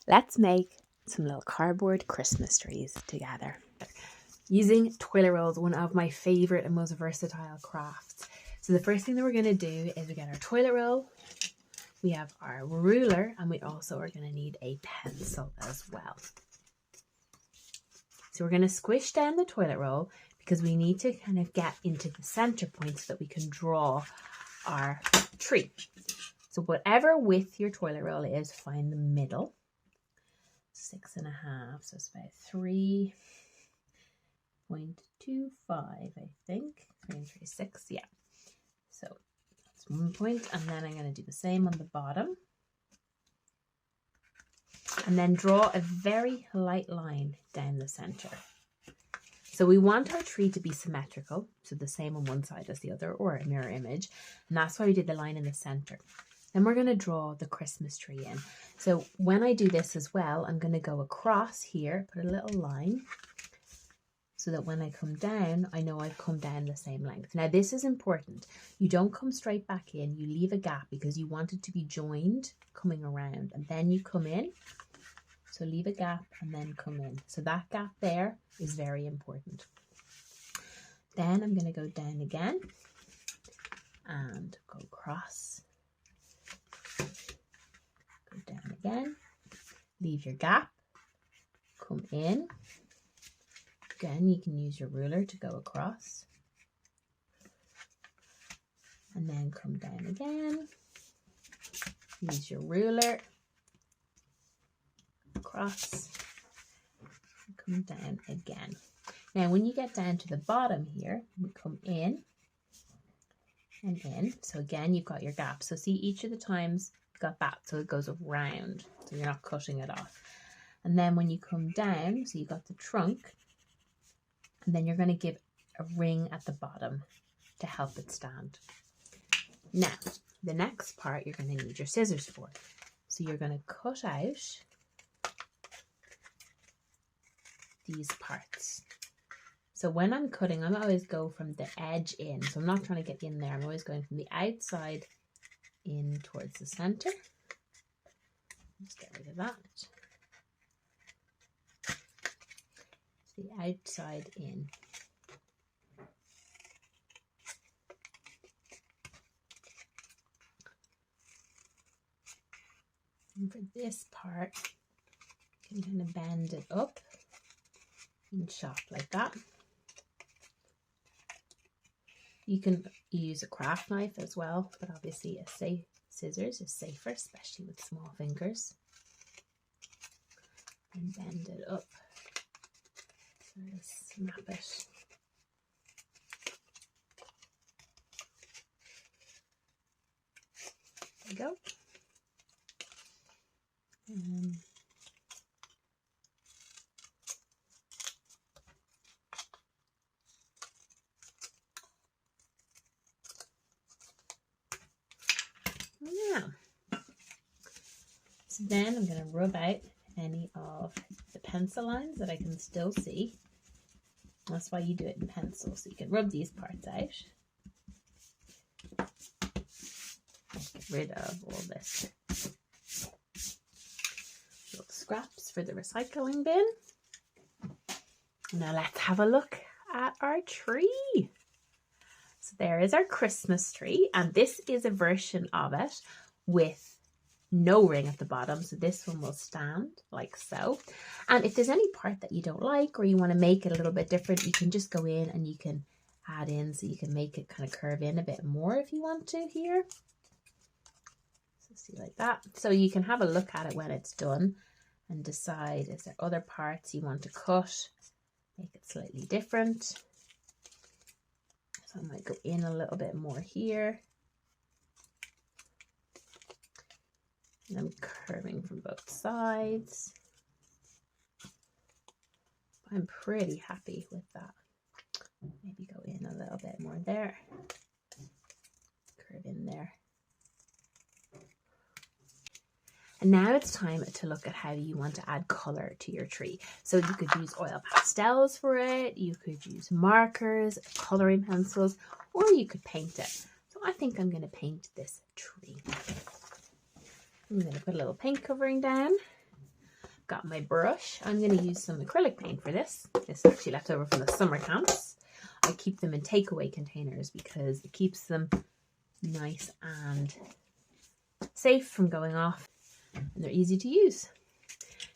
Let's make some little cardboard Christmas trees together. Using toilet rolls, one of my favorite and most versatile crafts. So the first thing that we're going to do is we get our toilet roll, we have our ruler, and we also are going to need a pencil as well. So we're going to squish down the toilet roll because we need to kind of get into the center point so that we can draw our tree. So whatever width your toilet roll is, find the middle. 6.5, so it's about 3.25, I think. 3.36, yeah. So that's 1 point, and then I'm going to do the same on the bottom. And then draw a very light line down the center. So we want our tree to be symmetrical, so the same on one side as the other, or a mirror image. And that's why we did the line in the center. Then we're going to draw the Christmas tree in. So when I do this as well, I'm going to go across here, put a little line, so that when I come down, I know I've come down the same length. Now this is important. You don't come straight back in, you leave a gap because you want it to be joined coming around, and then you come in. So leave a gap and then come in. So that gap there is very important. Then I'm going to go down again and go across. Go down again. Leave your gap. Come in. Again, you can use your ruler to go across. And then come down again. Use your ruler. Across. Come down again. Now when you get down to the bottom here, we come in and in. So again, you've got your gap. So see, each of the times you've got that, so it goes around, so you're not cutting it off. And then when you come down, so you've got the trunk, and then you're going to give a ring at the bottom to help it stand. Now, the next part you're going to need your scissors for. So you're going to cut out these parts. So when I'm cutting, I always go from the edge in. So I'm not trying to get in there. I'm always going from the outside in towards the center. Let's get rid of that. The outside in. And for this part, you can kind of bend it up and chop like that. You can use a craft knife as well, but obviously scissors is safer, especially with small fingers. And bend it up. Sort of snap it. There you go. So then I'm going to rub out any of the pencil lines that I can still see. That's why you do it in pencil, so you can rub these parts out. Get rid of all this little scraps for the recycling bin. Now let's have a look at our tree. So there is our Christmas tree, and this is a version of it with no ring at the bottom, so this one will stand like so. And if there's any part that you don't like, or you want to make it a little bit different, you can just go in and you can add in, so you can make it kind of curve in a bit more if you want to here. So see, like that. So you can have a look at it when it's done and decide, is there other parts you want to cut, make it slightly different. So I might go in a little bit more here. And I'm curving from both sides. I'm pretty happy with that. Maybe go in a little bit more there. Curve in there. And now it's time to look at how you want to add color to your tree. So you could use oil pastels for it, you could use markers, coloring pencils, or you could paint it. So I think I'm going to paint this tree. I'm going to put a little paint covering down. got my brush. I'm going to use some acrylic paint for this. This is actually left over from the summer camps. I keep them in takeaway containers because it keeps them nice and safe from going off, and they're easy to use.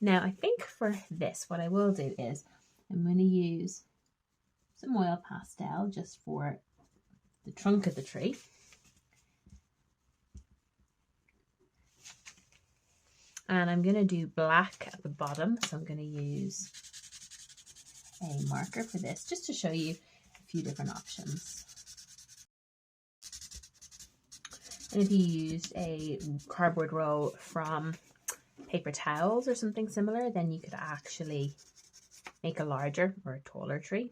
Now I think for this, what I will do is I'm going to use some oil pastel just for the trunk of the tree. And I'm going to do black at the bottom, so I'm going to use a marker for this just to show you a few different options. And if you used a cardboard roll from paper towels or something similar, then you could actually make a larger or a taller tree.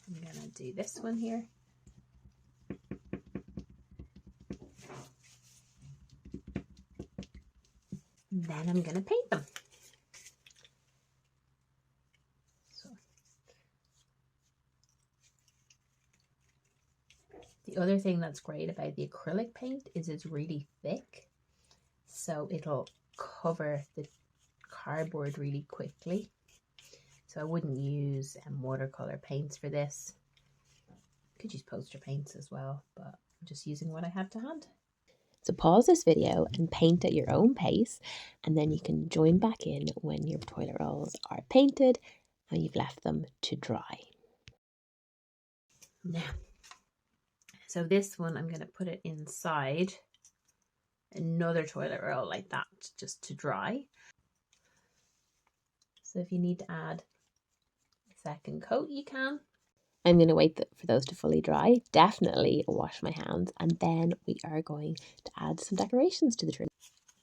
I'm going to do this one here. Then I'm going to paint them. So, the other thing that's great about the acrylic paint is it's really thick, so it'll cover the cardboard really quickly. So I wouldn't use watercolor paints for this. You could use poster paints as well, but I'm just using what I have to hand. So pause this video and paint at your own pace, and then you can join back in when your toilet rolls are painted and you've left them to dry. Now, so this one I'm going to put it inside another toilet roll like that just to dry. So if you need to add a second coat, you can. I'm going to wait for those to fully dry, definitely wash my hands, and then we are going to add some decorations to the tree.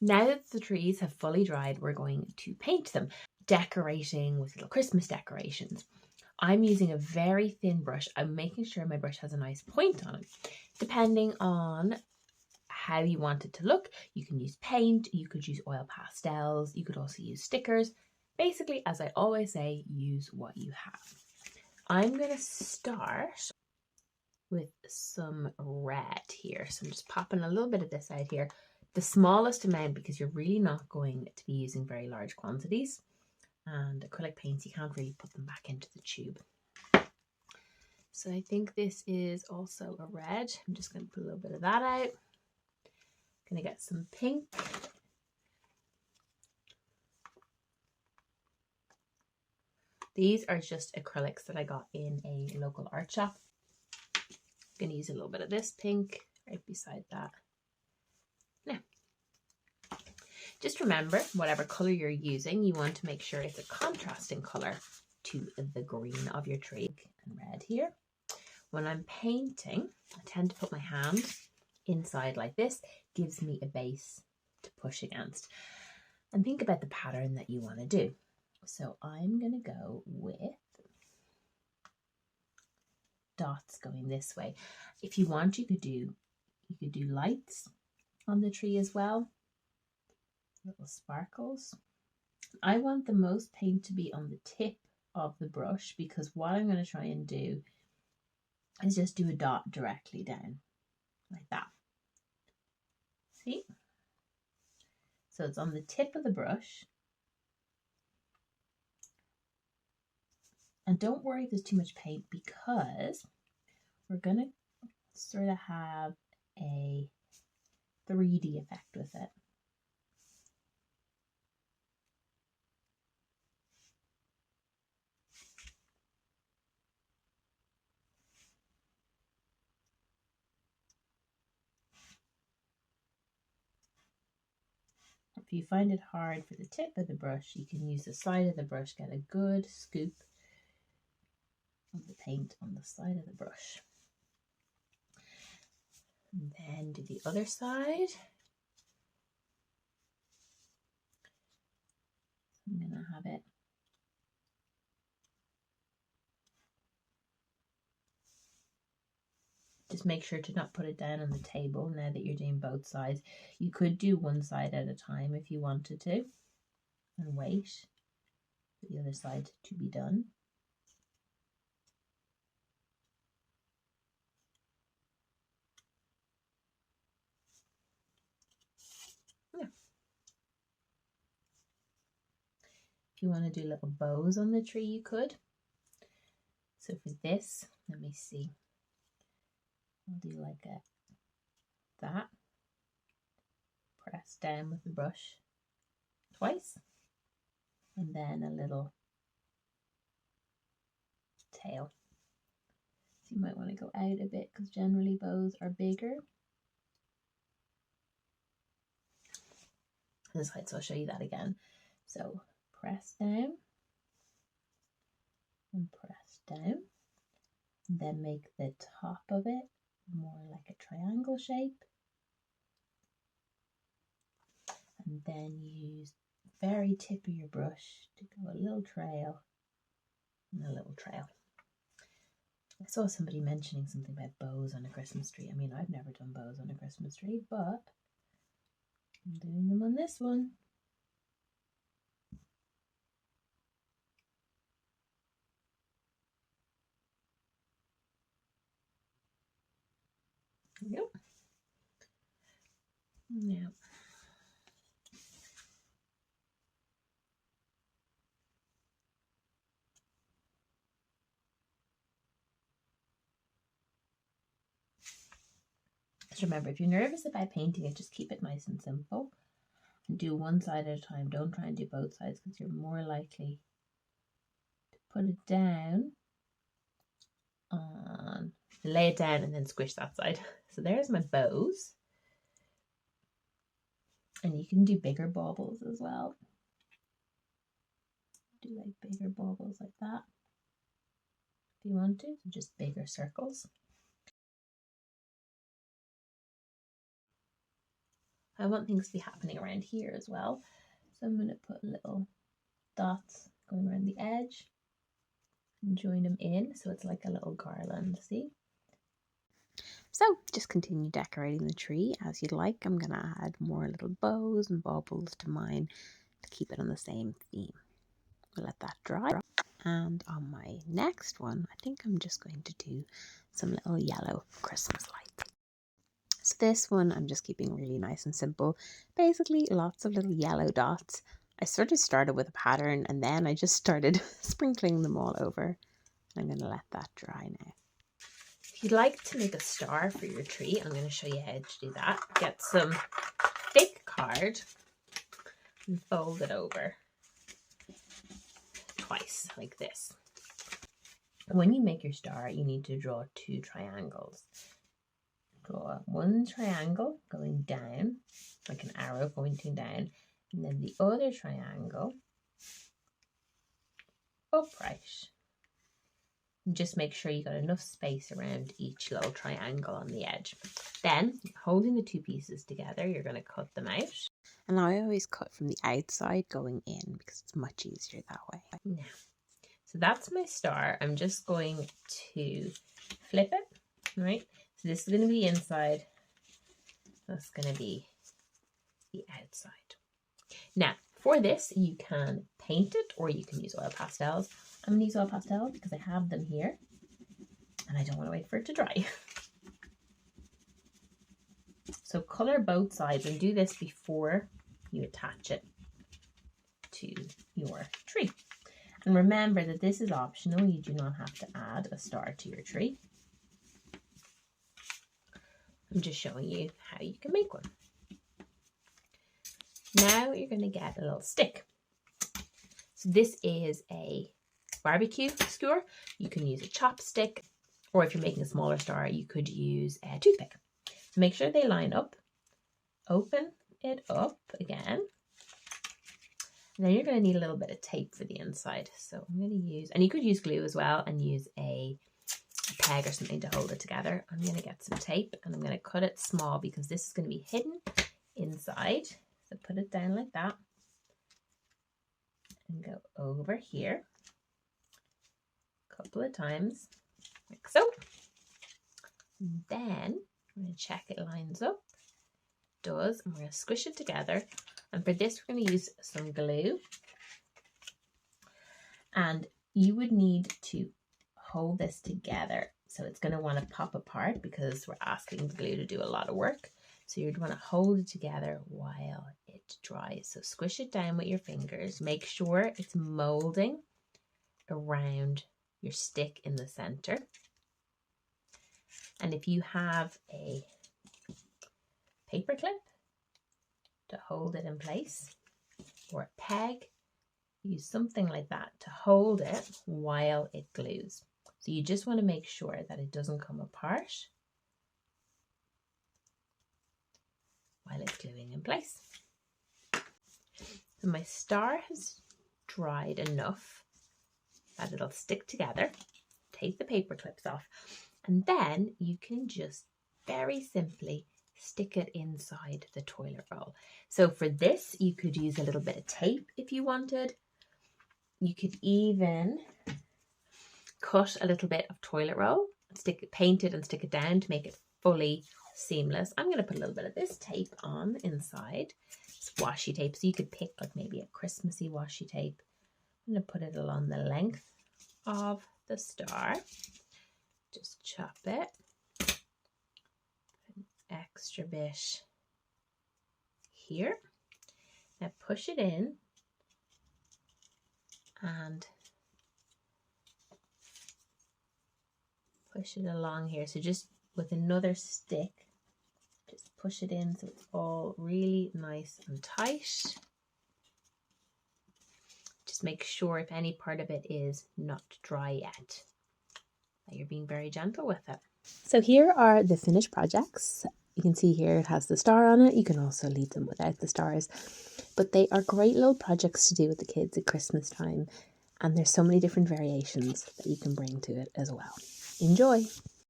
Now that the trees have fully dried, we're going to paint them, decorating with little Christmas decorations. I'm using a very thin brush. I'm making sure my brush has a nice point on it. Depending on how you want it to look, you can use paint, you could use oil pastels, you could also use stickers. Basically, as I always say, use what you have. I'm going to start with some red here. So I'm just popping a little bit of this out here. The smallest amount, because you're really not going to be using very large quantities. And acrylic paints, you can't really put them back into the tube. So I think this is also a red. I'm just going to put a little bit of that out. Going to get some pink. These are just acrylics that I got in a local art shop. I'm going to use a little bit of this pink right beside that. Now, just remember, whatever color you're using, you want to make sure it's a contrasting color to the green of your tree. And red here. When I'm painting, I tend to put my hand inside like this. Gives me a base to push against. And think about the pattern that you want to do. So I'm going to go with dots going this way. If you want, you could do lights on the tree as well. Little sparkles. I want the most paint to be on the tip of the brush, because what I'm going to try and do is just do a dot directly down like that. See? So it's on the tip of the brush. And don't worry if there's too much paint, because we're going to sort of have a 3D effect with it. If you find it hard for the tip of the brush, you can use the side of the brush, get a good scoop of the paint on the side of the brush. And then do the other side. I'm going to have it just make sure to not put it down on the table now that you're doing both sides. You could do one side at a time if you wanted to and wait for the other side to be done. Yeah. you want to do little bows on the tree, you could. So for this, let me see. I'll do like that. Press down with the brush twice. And then a little tail. So you might want to go out a bit because generally bows are bigger. This side, so I'll show you that again. So press down and press down. And then make the top of it more like a triangle shape. And then use the very tip of your brush to go a little trail and a little trail. I saw somebody mentioning something about bows on a Christmas tree. I mean, I've never done bows on a Christmas tree, but I'm doing them on this one. There we go. Now, just remember, if you're nervous about painting it, just keep it nice and simple. And do one side at a time. Don't try and do both sides because you're more likely to put it down on, lay it down and then squish that side. So there's my bows. And you can do bigger baubles as well. Do like bigger baubles like that if you want to, so just bigger circles. I want things to be happening around here as well. So I'm going to put little dots going around the edge and join them in so it's like a little garland, see? So just continue decorating the tree as you'd like. I'm going to add more little bows and baubles to mine to keep it on the same theme. We'll let that dry. And on my next one, I think I'm just going to do some little yellow Christmas lights. So this one I'm just keeping really nice and simple. Basically lots of little yellow dots. I sort of started with a pattern and then I just started sprinkling them all over. I'm going to let that dry now. If you'd like to make a star for your tree, I'm going to show you how to do that. Get some thick card and fold it over twice like this. When you make your star, you need to draw 2 triangles. Draw one triangle going down, like an arrow pointing down, and then the other triangle upright. And just make sure you got enough space around each little triangle on the edge. Then, holding the 2 pieces together, you're going to cut them out. And I always cut from the outside going in because it's much easier that way. Now, so that's my star. I'm just going to flip it, right? So this is going to be inside. That's going to be the outside. Now, for this, you can paint it or you can use oil pastels. I'm going to use oil pastel because I have them here and I don't want to wait for it to dry. So color both sides and do this before you attach it to your tree. And remember that this is optional. You do not have to add a star to your tree. I'm just showing you how you can make one. Now you're going to get a little stick. So this is a barbecue skewer. You can use a chopstick, or if you're making a smaller star, you could use a toothpick. So make sure they line up. Open it up again. And then you're going to need a little bit of tape for the inside. So I'm going to use, and you could use glue as well and use a peg or something to hold it together. I'm going to get some tape and I'm going to cut it small because this is going to be hidden inside. So put it down like that and go over here a couple of times like so. And then I'm going to check it lines up. It does. And we're going to squish it together. And for this, we're going to use some glue. And you would need to hold this together. So it's going to want to pop apart because we're asking the glue to do a lot of work. So you'd want to hold it together while it to dry. So squish it down with your fingers. Make sure it's molding around your stick in the center. And if you have a paper clip to hold it in place, or a peg, use something like that to hold it while it glues. So you just want to make sure that it doesn't come apart while it's gluing in place. So my star has dried enough that it'll stick together. Take the paper clips off, and then you can just very simply stick it inside the toilet roll. So for this, you could use a little bit of tape if you wanted. You could even cut a little bit of toilet roll, paint it and stick it down to make it fully seamless. I'm going to put a little bit of this tape on inside. It's washi tape, so you could pick like maybe a Christmassy washi tape. I'm going to put it along the length of the star. Just chop it. An extra bit here. Now push it in and push it along here. So just with another stick, just push it in so it's all really nice and tight. Just make sure if any part of it is not dry yet, that you're being very gentle with it. So here are the finished projects. You can see here it has the star on it. You can also leave them without the stars. But they are great little projects to do with the kids at Christmas time. And there's so many different variations that you can bring to it as well. Enjoy!